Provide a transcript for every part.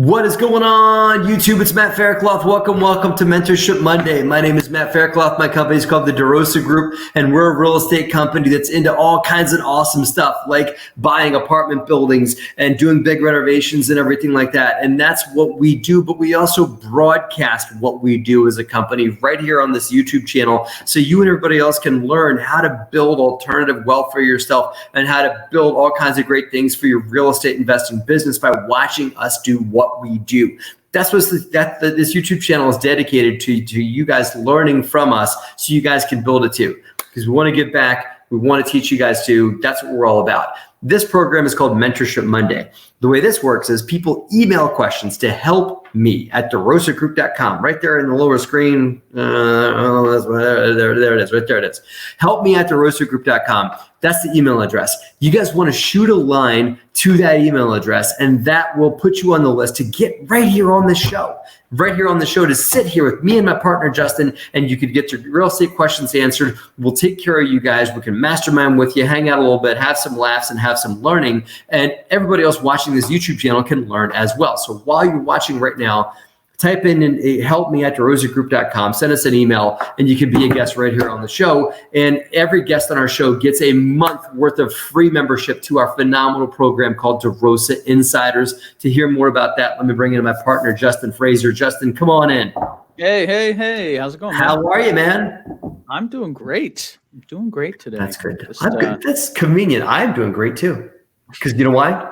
What is going on, YouTube? It's Matt Faircloth. Welcome to Mentorship Monday. My name is Matt Faircloth. My company is called the DeRosa Group, and we're a real estate company that's into all kinds of awesome stuff, like buying apartment buildings and doing big renovations and everything like that. And that's what we do, but we also broadcast what we do as a company right here on this YouTube channel, so you and everybody else can learn how to build alternative wealth for yourself and how to build all kinds of great things for your real estate investing business by watching us do what we do. That's what this YouTube channel is dedicated to you guys learning from us, so you guys can build it too. Because we want to give back, we want to teach you guys too. That's what we're all about. This program is called Mentorship Monday. The way this works is people email questions to help me at DeRosaGroup.com. Right there in the lower screen. There it is. Right there it is. Help me at DeRosaGroup.com. That's the email address. You guys want to shoot a line to that email address, and that will put you on the list to get right here on the show. Right here on the show to sit here with me and my partner, Justin, and you could get your real estate questions answered. We'll take care of you guys. We can mastermind with you, hang out a little bit, have some laughs, and have some learning. And everybody else watching this YouTube channel can learn as well. So while you're watching right now, type in help me at DeRosaGroup.com, send us an email, and you can be a guest right here on the show. And every guest on our show gets a month worth of free membership to our phenomenal program called DeRosa Insiders. To hear more about that, let me bring in my partner, Justin Fraser. Justin, come on in. Hey. How's it going, man? How are you, man? I'm doing great. I'm doing great today. That's good. I'm good. That's convenient. I'm doing great too. Because you know why?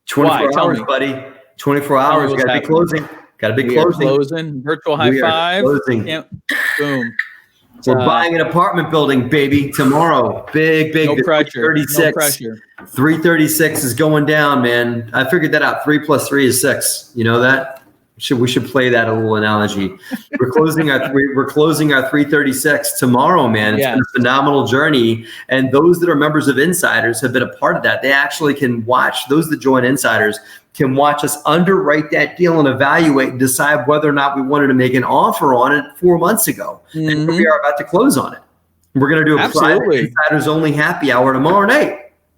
24 hours, buddy. 24 hours. Got to be closing. Got a big closing. Virtual high five. Closing. Yeah. Boom. We're buying an apartment building, baby, tomorrow. Big. No pressure. 336. No pressure. 336 is going down, man. I figured that out. 3 + 3 is 6. You know that? We should play that a little analogy. We're closing our 336 tomorrow, man. It's been a phenomenal journey, and those that are members of Insiders have been a part of that. They actually can watch, those that join Insiders can watch us underwrite that deal and evaluate and decide whether or not we wanted to make an offer on it 4 months ago. Mm-hmm. And we are about to close on it. We're going to do a private Insiders only happy hour tomorrow night.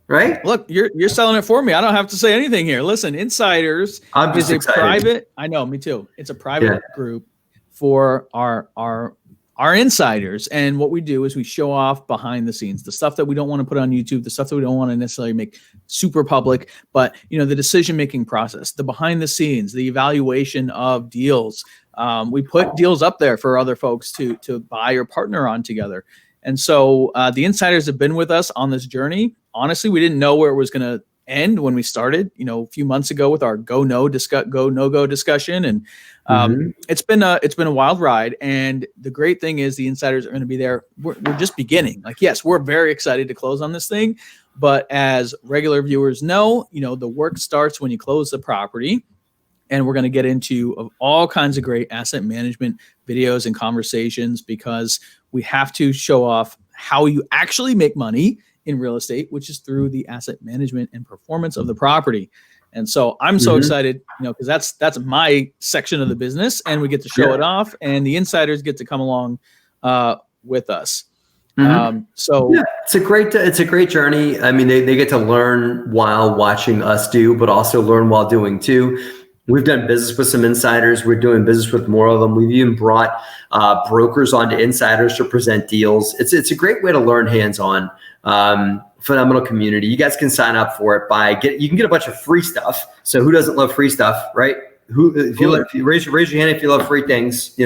Right? Look, you're selling it for me. I don't have to say anything here. Listen, Insiders is a private. I know, me too. It's a private group for our insiders, and what we do is we show off behind the scenes, the stuff that we don't want to put on YouTube, the stuff that we don't want to necessarily make super public, but the decision-making process, the behind the scenes, the evaluation of deals. We put deals up there for other folks to buy or partner on together. And so the insiders have been with us on this journey. Honestly, we didn't know where it was going to end when we started, a few months ago with our go no go discussion. And it's been a wild ride. And the great thing is the insiders are going to be there. We're just beginning. Like, yes, we're very excited to close on this thing. But as regular viewers know, the work starts when you close the property. And we're going to get into all kinds of great asset management videos and conversations, because we have to show off how you actually make money in real estate, which is through the asset management and performance of the property. And so I'm so excited, because that's my section of the business, and we get to show it off, and the insiders get to come along with us. It's a great journey. I mean, they get to learn while watching us do, but also learn while doing too. We've done business with some insiders. We're doing business with more of them. We've even brought brokers onto Insiders to present deals. It's a great way to learn hands-on. Phenomenal community. You guys can sign up for it you can get a bunch of free stuff. So who doesn't love free stuff, right? Raise your hand if you love free things,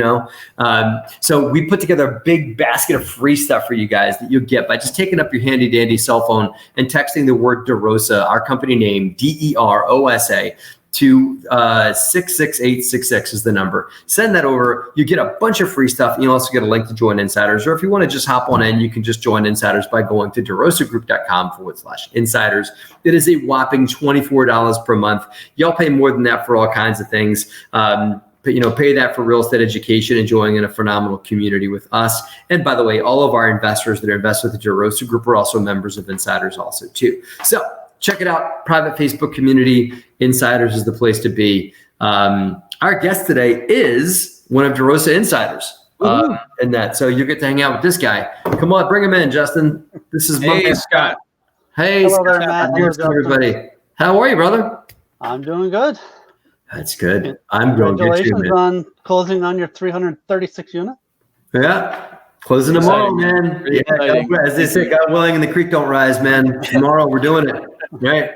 So we put together a big basket of free stuff for you guys that you get by just taking up your handy dandy cell phone and texting the word DeRosa, our company name, DEROSA, to 66866 is the number. Send that over. You get a bunch of free stuff. And you also get a link to join Insiders. Or if you want to just hop on in, you can just join Insiders by going to DeRosaGroup.com/insiders. It is a whopping $24 per month. Y'all pay more than that for all kinds of things. But pay that for real estate education, enjoying in a phenomenal community with us. And by the way, all of our investors that are invested with the DeRosa Group are also members of Insiders also too. So check it out. Private Facebook community. Insiders is the place to be. Our guest today is one of DeRosa Insiders. And that. So you get to hang out with this guy. Come on, bring him in, Justin. This is my man, Scott. Hey, hello Scott. there, Matt. Here's everybody. How are you, brother? I'm doing good. That's good. I'm going to congratulations on closing on your 336 unit. Yeah. Closing tomorrow, man. Yeah, as they say, God willing and the creek don't rise, man. Tomorrow we're doing it. Right.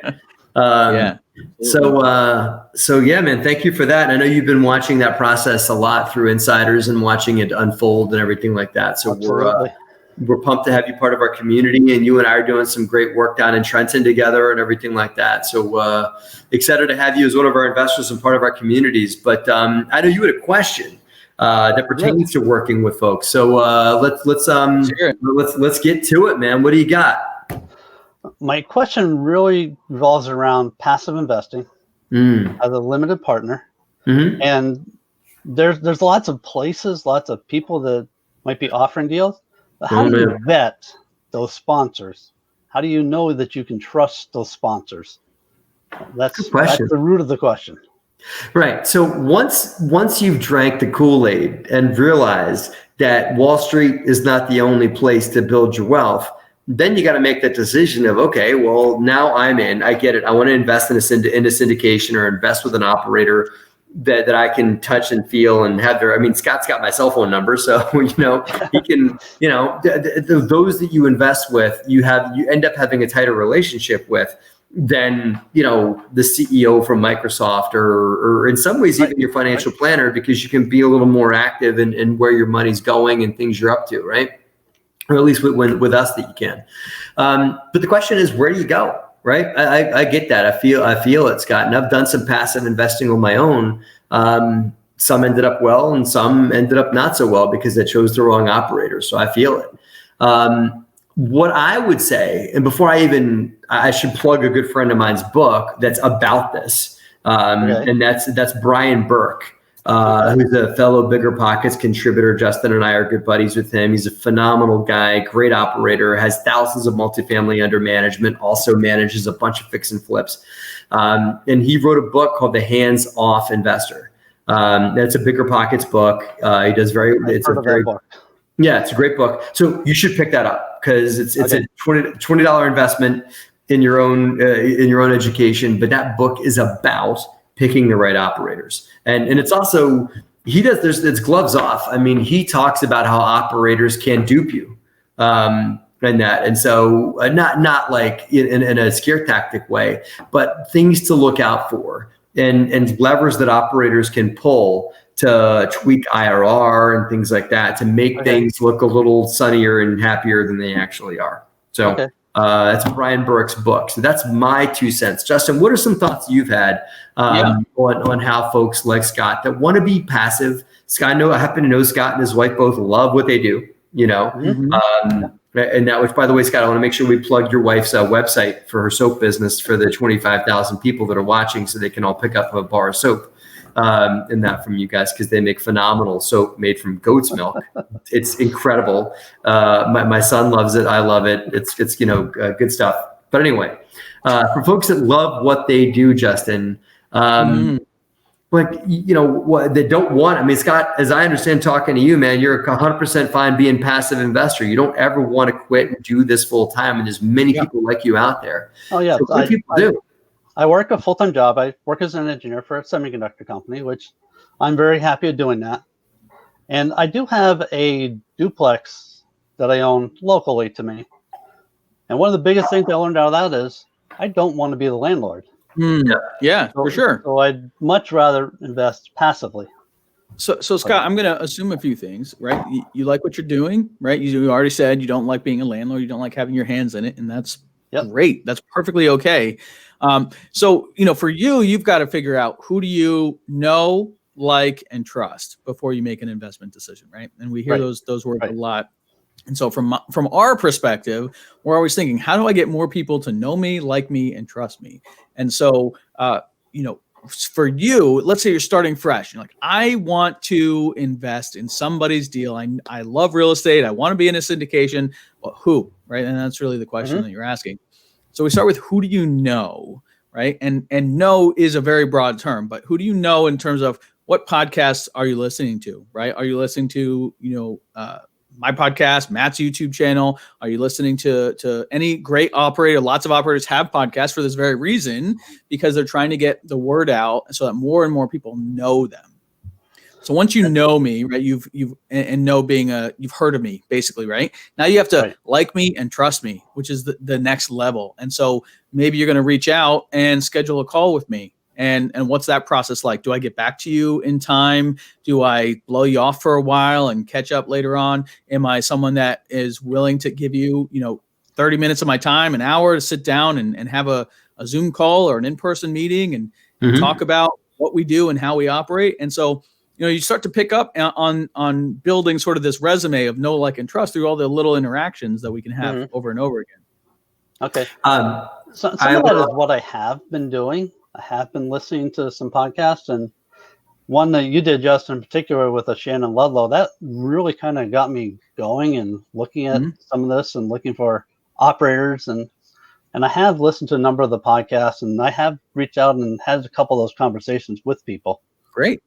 So yeah, man, thank you for that. I know you've been watching that process a lot through insiders and watching it unfold and everything like that. So we're pumped to have you part of our community, and you and I are doing some great work down in Trenton together and everything like that. So excited to have you as one of our investors and part of our communities. But I know you had a question that pertains to working with folks. So let's get to it, man. What do you got? My question really revolves around passive investing as a limited partner. And there's lots of places, lots of people that might be offering deals. But how do you vet those sponsors? How do you know that you can trust those sponsors? That's the root of the question. Right. So once you've drank the Kool-Aid and realized that Wall Street is not the only place to build your wealth, then you got to make that decision of, okay, well, now I'm in. I get it. I want to invest into syndication or invest with an operator that I can touch and feel and have their. I mean, Scott's got my cell phone number, so he can. Those that you invest with, you end up having a tighter relationship with than the CEO from Microsoft or in some ways even your financial planner, because you can be a little more active in where your money's going and things you're up to, right? Or at least with us that you can. But the question is, where do you go? Right. I get that. I feel it, Scott. And I've done some passive investing on my own. Some ended up well and some ended up not so well because I chose the wrong operator. So I feel it. What I would say, and before I should plug a good friend of mine's book that's about this. And that's Brian Burke. Who's a fellow Bigger Pockets contributor. Justin and I are good buddies with him. He's a phenomenal guy, great operator, has thousands of multifamily under management, also manages a bunch of fix and flips. And he wrote a book called The Hands Off Investor. That's a Bigger Pockets book. It's a great book. So you should pick that up because it's a $20 investment in your own education. But that book is about picking the right operators. And it's also, it's gloves off. I mean, he talks about how operators can dupe you and that. And so not like in a scare tactic way, but things to look out for and levers that operators can pull to tweak IRR and things like that to make things look a little sunnier and happier than they actually are. So that's Brian Burke's book. So that's my 2 cents. Justin, what are some thoughts you've had on how folks like Scott that want to be passive? Scott, I happen to know Scott and his wife both love what they do, and that, which by the way, Scott, I want to make sure we plug your wife's website for her soap business for the 25,000 people that are watching so they can all pick up a bar of soap and that from you guys, because they make phenomenal soap made from goat's milk. It's incredible. My son loves it. I love it. It's good stuff. But anyway, for folks that love what they do, Justin, what they don't want. I mean, Scott, as I understand talking to you, man, you're 100% fine being passive investor. You don't ever want to quit and do this full time. And there's many people like you out there. Oh yeah, so what do people do? I work a full-time job. I work as an engineer for a semiconductor company, which I'm very happy at doing that. And I do have a duplex that I own locally to me. And one of the biggest things I learned out of that is I don't want to be the landlord. For sure. So I'd much rather invest passively. So Scott, I'm going to assume a few things, right? You like what you're doing, right? You already said you don't like being a landlord. You don't like having your hands in it. And that's great. That's perfectly okay. So, for you've got to figure out who do you know, like, and trust before you make an investment decision, right? And we hear those words a lot. And so from our perspective, we're always thinking, how do I get more people to know me, like me, and trust me? And so, for you, let's say you're starting fresh. You're like, I want to invest in somebody's deal. I love real estate. I want to be in a syndication. Well, who, right? And that's really the question that you're asking. So we start with who do you know, right? And know is a very broad term, but who do you know in terms of what podcasts are you listening to, right? Are you listening to, my podcast, Matt's YouTube channel? Are you listening to any great operator? Lots of operators have podcasts for this very reason, because they're trying to get the word out so that more and more people know them. So once you know me, right, you've heard of me basically, right? Now you have to like me and trust me, which is the next level. And so maybe you're going to reach out and schedule a call with me. And what's that process like? Do I get back to you in time? Do I blow you off for a while and catch up later on? Am I someone that is willing to give you, 30 minutes of my time, an hour to sit down and have a Zoom call or an in-person meeting and talk about what we do and how we operate? And so, you start to pick up on building sort of this resume of know, like, and trust through all the little interactions that we can have over and over again. Okay. Some of that is what I have been doing. I have been listening to some podcasts, and one that you did, Justin, in particular with Shannon Ludlow, that really kind of got me going and looking at some of this and looking for operators. And I have listened to a number of the podcasts, and I have reached out and had a couple of those conversations with people. Great.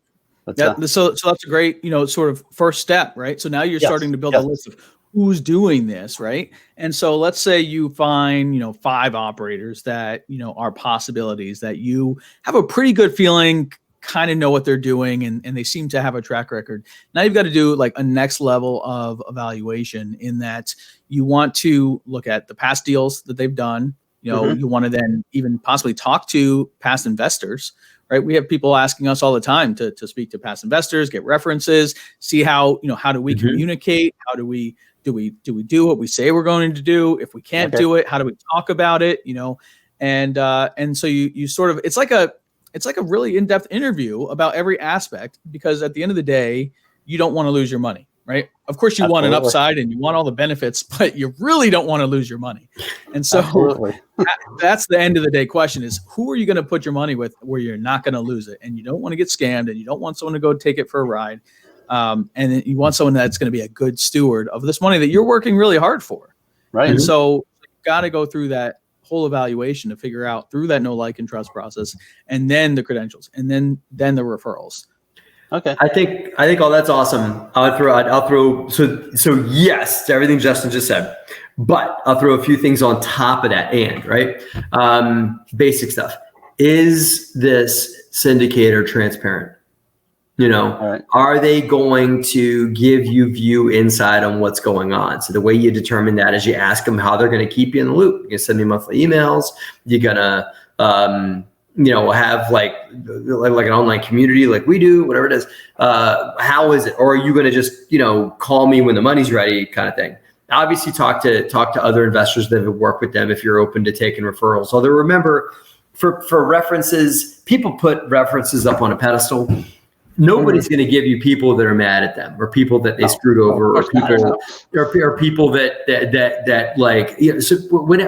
So that's a great, sort of first step, right? So now you're starting to build a list of who's doing this, right? And so let's say you find, 5 operators that, are possibilities that you have a pretty good feeling, kind of know what they're doing, and they seem to have a track record. Now you've got to do like a next level of evaluation, in that you want to look at the past deals that they've done. You want to then even possibly talk to past investors. Right. We have people asking us all the time to speak to past investors, get references, see how do we communicate? How do we do what we say we're going to do? If we can't do it, how do we talk about it? And so you sort of, it's like a really in-depth interview about every aspect, because at the end of the day, you don't want to lose your money. Right. Of course, you want an upside and you want all the benefits, but you really don't want to lose your money. And so that's the end of the day question, is who are you going to put your money with where you're not going to lose it? And you don't want to get scammed, and you don't want someone to go take it for a ride. And then you want someone that's going to be a good steward of this money that you're working really hard for. Right. And so you've got to go through that whole evaluation to figure out through that know, like, and trust process, and then the credentials, and then the referrals. Okay. I think all that's awesome. I'll throw so yes to everything Justin just said, but I'll throw a few things on top of that. And right, basic stuff. Is this syndicator transparent? Are they going to give you view inside on what's going on? So the way you determine that is you ask them how they're going to keep you in the loop. You're going to send me monthly emails. You're going to have like an online community like we do, whatever it is. How is it? Or are you going to just, call me when the money's ready kind of thing? Obviously talk to other investors that have worked with them if you're open to taking referrals. Although remember, for references, people put references up on a pedestal. Nobody's going to give you people that are mad at them, or people that they screwed over, or people that like, so when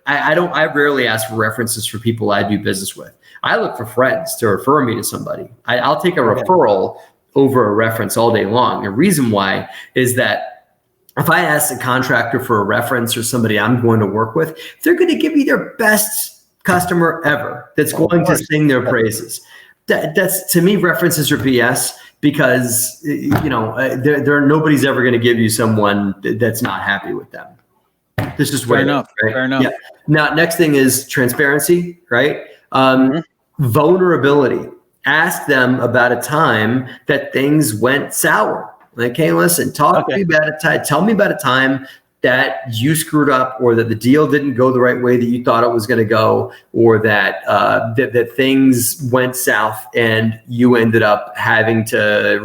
I rarely ask for references for people I do business with. I look for friends to refer me to somebody. I'll take a referral over a reference all day long. The reason why is that if I ask a contractor for a reference or somebody I'm going to work with, they're going to give me their best customer ever that's going to sing their praises. That's, to me, references are BS, because nobody's ever going to give you someone that's not happy with them. This is fair enough. Right? Fair enough. Yeah. Now, next thing is transparency, right? Vulnerability. Ask them about a time that things went sour. Like, hey, listen, tell me about a time that you screwed up, or that the deal didn't go the right way that you thought it was going to go, or that that things went south and you ended up having to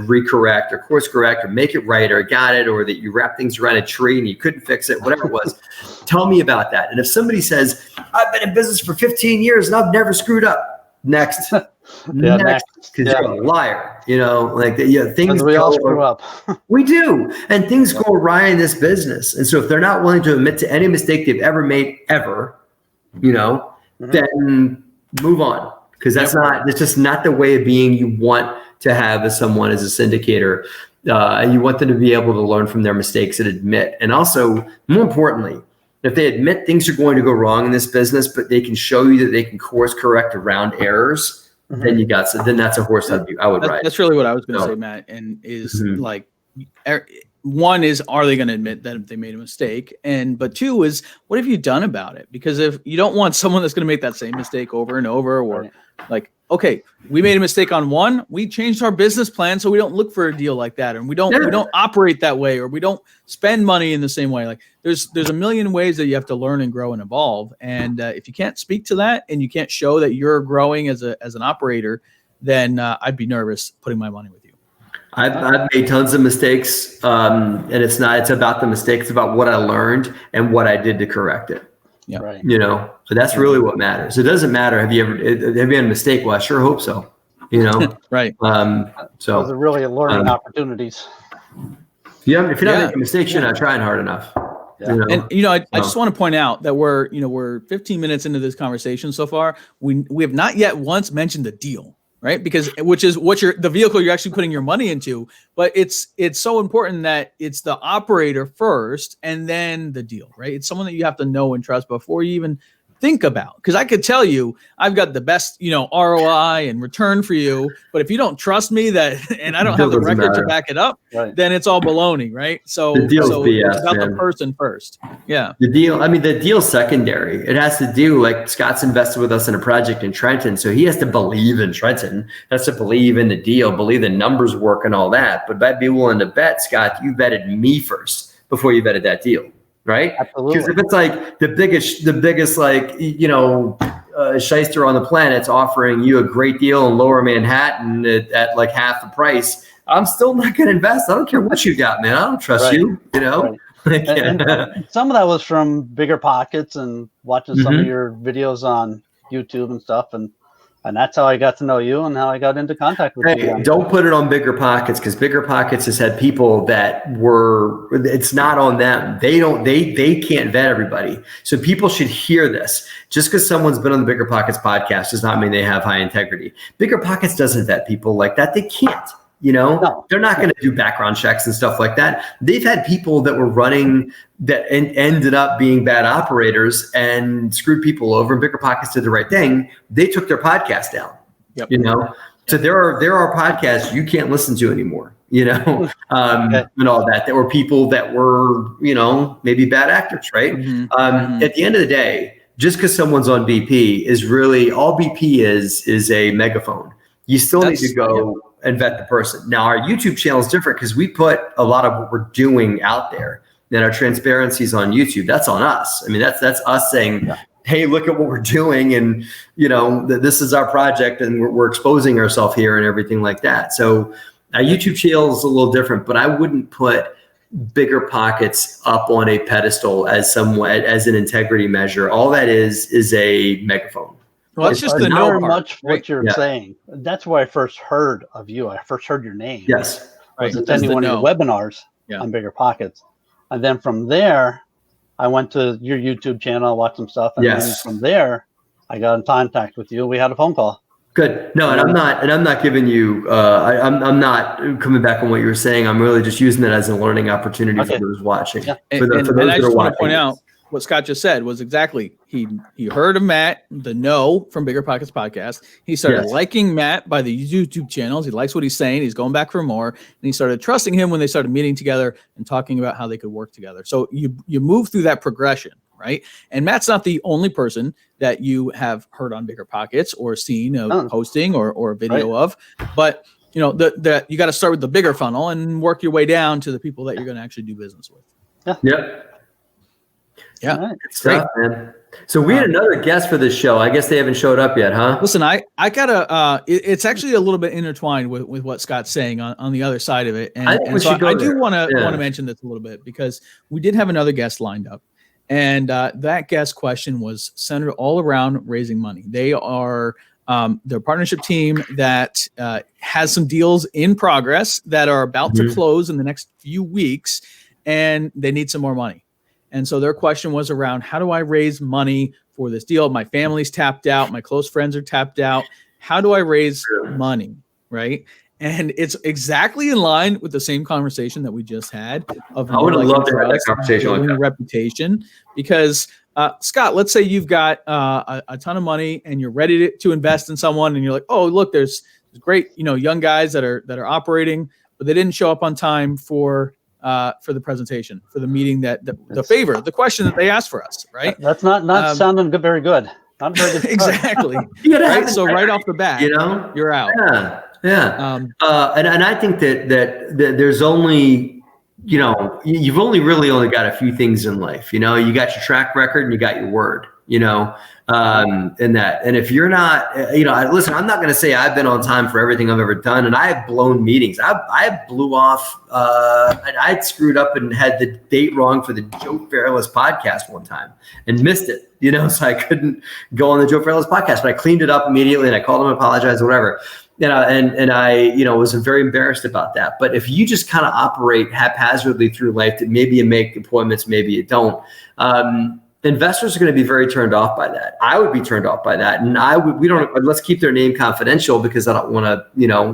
recorrect or course correct or make it right, or got it, or that you wrapped things around a tree and you couldn't fix it, whatever it was. Tell me about that. And if somebody says, I've been in business for 15 years and I've never screwed up, next. Next, because you're a liar. Things we all screw up. We do, and things go awry in this business. And so, if they're not willing to admit to any mistake they've ever made, then move on, because that's just not the way of being you want to have as someone as a syndicator. And you want them to be able to learn from their mistakes and admit. And also, more importantly, if they admit things are going to go wrong in this business, but they can show you that they can course correct around errors, then then that's a horse I would ride. That's really what I was going to say, Matt. And is like one is, are they going to admit that they made a mistake? But two is, what have you done about it? Because if you don't want someone that's going to make that same mistake over and over, or like, okay, we made a mistake on one, we changed our business plan so we don't look for a deal like that, and we don't operate that way, or we don't spend money in the same way. Like there's a million ways that you have to learn and grow and evolve. And if you can't speak to that and you can't show that you're growing as an operator, then I'd be nervous putting my money with you. I've made tons of mistakes, and it's about the mistake. It's about what I learned and what I did to correct it. Yeah, right. So that's really what matters. It doesn't matter have you had a mistake. Well, I sure hope so. Right. So those are really learning opportunities. Yeah, if you're not making mistakes, you're not trying hard enough. Yeah. And I just want to point out that we're 15 minutes into this conversation so far. We have not yet once mentioned the deal. Right, because which is the vehicle you're actually putting your money into, but it's so important that it's the operator first and then the deal, right? It's someone that you have to know and trust before you even think about. Because I could tell you I've got the best ROI and return for you, but if you don't trust me and I don't have the record to back it up, then it's all baloney, right? So it's about the person first. Yeah, the deal's secondary. It has to do, like, Scott's invested with us in a project in Trenton, so he has to believe in Trenton, has to believe in the deal, believe the numbers work and all that. But I'd be willing to bet, Scott, you vetted me first before you vetted that deal. Right? Absolutely. Because if it's like the biggest shyster on the planet's offering you a great deal in Lower Manhattan at like half the price, I'm still not going to invest. I don't care what you got, man. I don't trust you. Right. And some of that was from Bigger Pockets and watching some of your videos on YouTube and stuff, and that's how I got to know you and how I got into contact with you. Don't put it on Bigger Pockets, because Bigger Pockets has had people that it's not on them. They can't vet everybody. So people should hear this. Just because someone's been on the Bigger Pockets podcast does not mean they have high integrity. Bigger Pockets doesn't vet people like that. They can't. No. They're not going to do background checks and stuff like that. They've had people that were running that ended up being bad operators and screwed people over, and Bigger Pockets did the right thing. They took their podcast down. Yep. So there are podcasts you can't listen to anymore, and all that were people that were, maybe bad actors, right? At the end of the day, just because someone's on BP is really all BP is a megaphone. You still need to go and vet the person. Now, our YouTube channel is different because we put a lot of what we're doing out there. Then our transparency is on YouTube. That's on us. I mean, that's us saying, hey, look at what we're doing, and this is our project, and we're exposing ourselves here and everything like that. So our YouTube channel is a little different, but I wouldn't put Bigger Pockets up on a pedestal as an integrity measure. All that is a megaphone. Well, that's just the very much what you're saying. That's where I first heard of you. I first heard your name. Yes. I was attending one of your webinars on Bigger Pockets. And then from there, I went to your YouTube channel, watched some stuff. And then from there, I got in contact with you. We had a phone call. Good. No, and I'm not giving you, I'm not coming back on what you were saying. I'm really just using it as a learning opportunity for those watching. Yeah. For those that I just want to point out, what Scott just said was exactly, he heard of Matt, the from Bigger Pockets podcast. He started liking Matt by the YouTube channels. He likes what he's saying. He's going back for more. And he started trusting him when they started meeting together and talking about how they could work together. So you move through that progression, right? And Matt's not the only person that you have heard on Bigger Pockets or seen a posting or a video of, but you got to start with the bigger funnel and work your way down to the people that you're going to actually do business with. Yeah. Right. Stuff, man. So we had another guest for this show. I guess they haven't showed up yet, huh? Listen, I gotta. It's actually a little bit intertwined with what Scott's saying on the other side of it, and I do want to mention this a little bit because we did have another guest lined up, and that guest question was centered all around raising money. They are their partnership team that has some deals in progress that are about to close in the next few weeks, and they need some more money. And so their question was around, how do I raise money for this deal? My family's tapped out. My close friends are tapped out. How do I raise money, right? And it's exactly in line with the same conversation that we just had. I would have loved to have that conversation like that. Reputation, because Scott, let's say you've got a ton of money and you're ready to invest in someone, and you're like, oh, look, there's great, young guys that are operating, but they didn't show up on time for for the presentation, for the meeting the question that they asked for us, right? That's not sounding good, very good. Not very good. Exactly. Right. So right off the bat, you're out. Yeah. And I think that there's only, you've really only got a few things in life. You got your track record and you got your word. And if you're not, listen, I'm not going to say I've been on time for everything I've ever done, and I have blown meetings. I blew off. I'd screwed up and had the date wrong for the Joe Fairless podcast one time and missed it. So I couldn't go on the Joe Fairless podcast, but I cleaned it up immediately and I called him, apologized, whatever. And I was very embarrassed about that. But if you just kind of operate haphazardly through life, that maybe you make appointments, maybe you don't. Investors are going to be very turned off by that. I would be turned off by that. And let's keep their name confidential because I don't want to,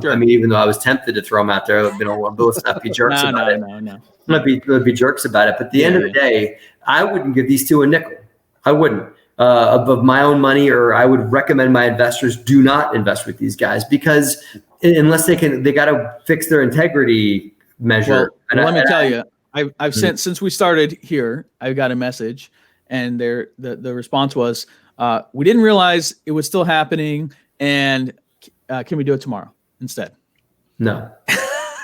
Sure. even though I was tempted to throw them out there, let's not be jerks about it. No. Let's be jerks about it. But at the end of the day, I wouldn't give these two a nickel. I wouldn't. Of my own money, or I would recommend my investors do not invest with these guys because unless they got to fix their integrity measure. Well, let me tell you, I've sent, since we started here, I got a message and the response was, we didn't realize it was still happening. And can we do it tomorrow instead? No.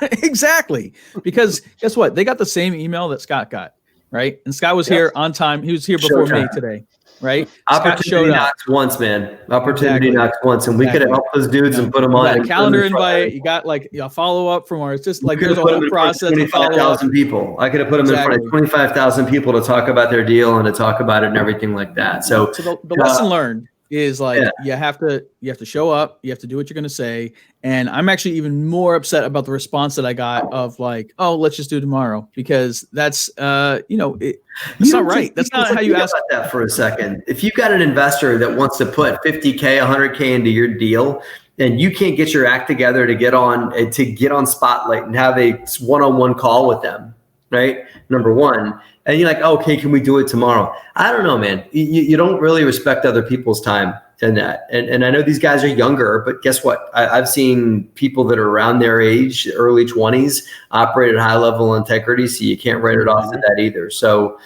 Exactly. Because guess what? They got the same email that Scott got, right? And Scott was here on time. He was here before me today. Right? Opportunity knocks once, man. Opportunity knocks once, and we could have helped those dudes and put them on. A calendar invite. You got a follow up from where it's just like there's a whole process. 25,000 people. I could have put them in front of 25,000 people to talk about their deal and to talk about it and everything like that. So the lesson learned is you have to show up. You have to do what you're going to say. And I'm actually even more upset about the response that I got of let's just do it tomorrow, because that's it's not right. That's not how you ask about that for a second. If you've got an investor that wants to put 50K, 100K into your deal, and you can't get your act together to get on Spotlight and have a one-on-one call with them, right? Number one. And you're like, okay, can we do it tomorrow? I don't know, man. You don't really respect other people's time in that. And I know these guys are younger, but guess what? I've seen people that are around their age, early 20s, operate at high level integrity. So you can't write it off to that either. So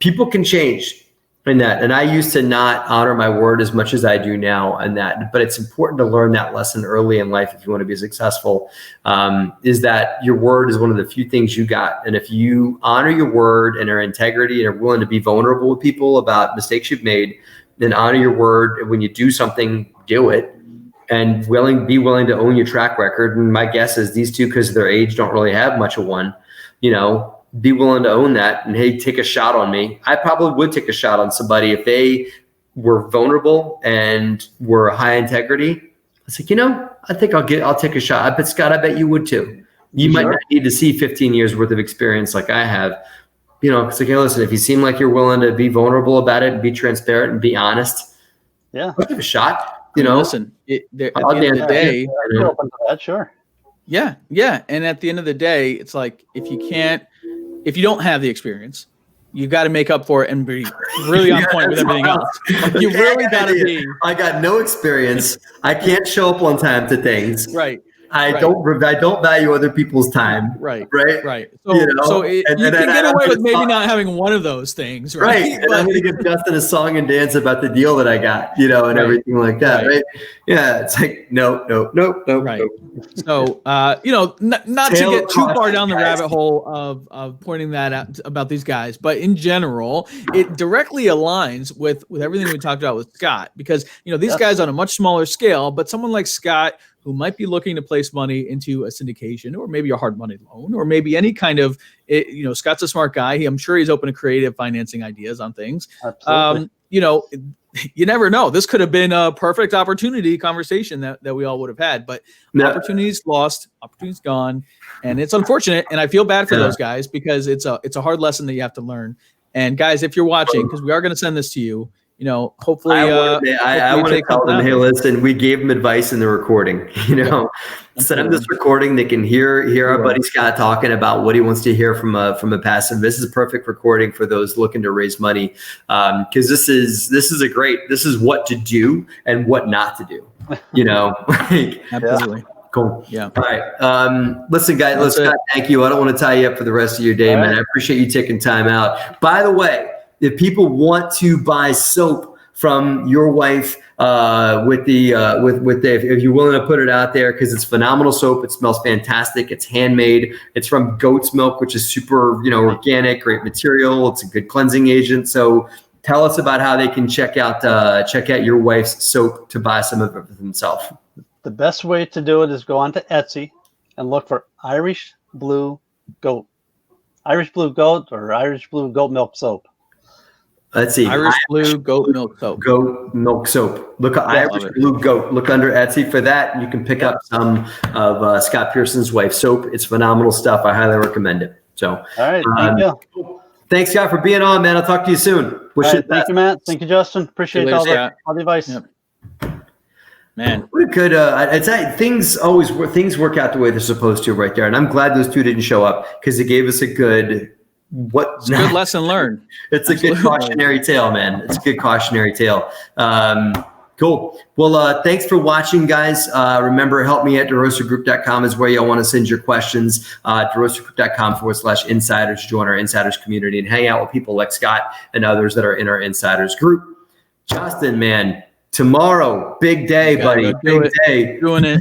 people can change in that. And I used to not honor my word as much as I do now in that. But it's important to learn that lesson early in life if you want to be successful, is that your word is one of the few things you got. And if you honor your word and are integrity and are willing to be vulnerable with people about mistakes you've made, then honor your word. And when you do something, do it. And be willing to own your track record. And my guess is these two, because of their age, don't really have much of one, be willing to own that. And hey, take a shot on me. I probably would take a shot on somebody if they were vulnerable and were high integrity. I was like, I think I'll take a shot. I bet Scott, I bet you would too. You might not need to see 15 years worth of experience like I have. It's like, hey, listen, if you seem like you're willing to be vulnerable about it and be transparent and be honest, I'll give a shot. Listen, at the end of the day, open to that, sure. Yeah. And at the end of the day, it's like if you don't have the experience, you got to make up for it and be really on point with everything else. You really got to be. I got no experience. I can't show up on time to things. Right. I don't value other people's time. Right. So, you can get away with maybe not having one of those things. Right. And I'm going to give Justin a song and dance about the deal that I got, and everything like that. Right. Yeah. It's like, no. Right. So, not to get too far down the rabbit hole of pointing that out about these guys, but in general, it directly aligns with everything we talked about with Scott, because, these guys on a much smaller scale, but someone like Scott, who might be looking to place money into a syndication or maybe a hard money loan or maybe any kind of, Scott's a smart guy. I'm sure he's open to creative financing ideas on things. Absolutely. You never know. This could have been a perfect opportunity conversation that we all would have had, but opportunity's lost, opportunity's gone, and it's unfortunate. And I feel bad for those guys because it's a hard lesson that you have to learn. And guys, if you're watching, because we are going to send this to you, hopefully I want to tell them, hey, listen, we gave them advice in the recording, send them this recording. They can hear our buddy Scott talking about what he wants to hear from a passive. This is a perfect recording for those looking to raise money. Cause this is what to do and what not to do, Absolutely. Cool. Yeah. All right. Listen, guys, Scott, thank you. I don't want to tie you up for the rest of your day, man. I appreciate you taking time out. By the way, if people want to buy soap from your wife, if you're willing to put it out there, because it's phenomenal soap. It smells fantastic. It's handmade. It's from goat's milk, which is super, organic, great material. It's a good cleansing agent. So tell us about how they can check out your wife's soap to buy some of it for themselves. The best way to do it is go onto Etsy and look for Irish Blue Goat or Irish Blue Goat Milk Soap. Let's see. Irish Blue Goat Milk Soap. Goat Milk Soap. Look at Irish Blue Goat. Look under Etsy for that. You can pick up some of Scott Pearson's wife's soap. It's phenomenal stuff. I highly recommend it. So, all right. Thank you. Thanks, Scott, for being on, man. I'll talk to you soon. Thank you, Matt. Thank you, Justin. Appreciate all the advice. Yep. Man, we could. I'd say things work out the way they're supposed to, right there. And I'm glad those two didn't show up because it gave us a good good lesson learned. It's a good cautionary tale, man. It's a good cautionary tale. Cool. Well, thanks for watching, guys. Remember, help me at DeRosaGroup.com is where you'll want to send your questions. DeRosaGroup.com/insiders. Join our insiders community and hang out with people like Scott and others that are in our insiders group. Justin, man, tomorrow, big day, buddy. Big day. Doing it.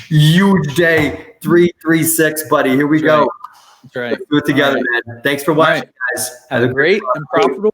Huge day. 336, buddy. Here we go. That's right. Let's do it together, man. Thanks for watching, guys. Have a great and profitable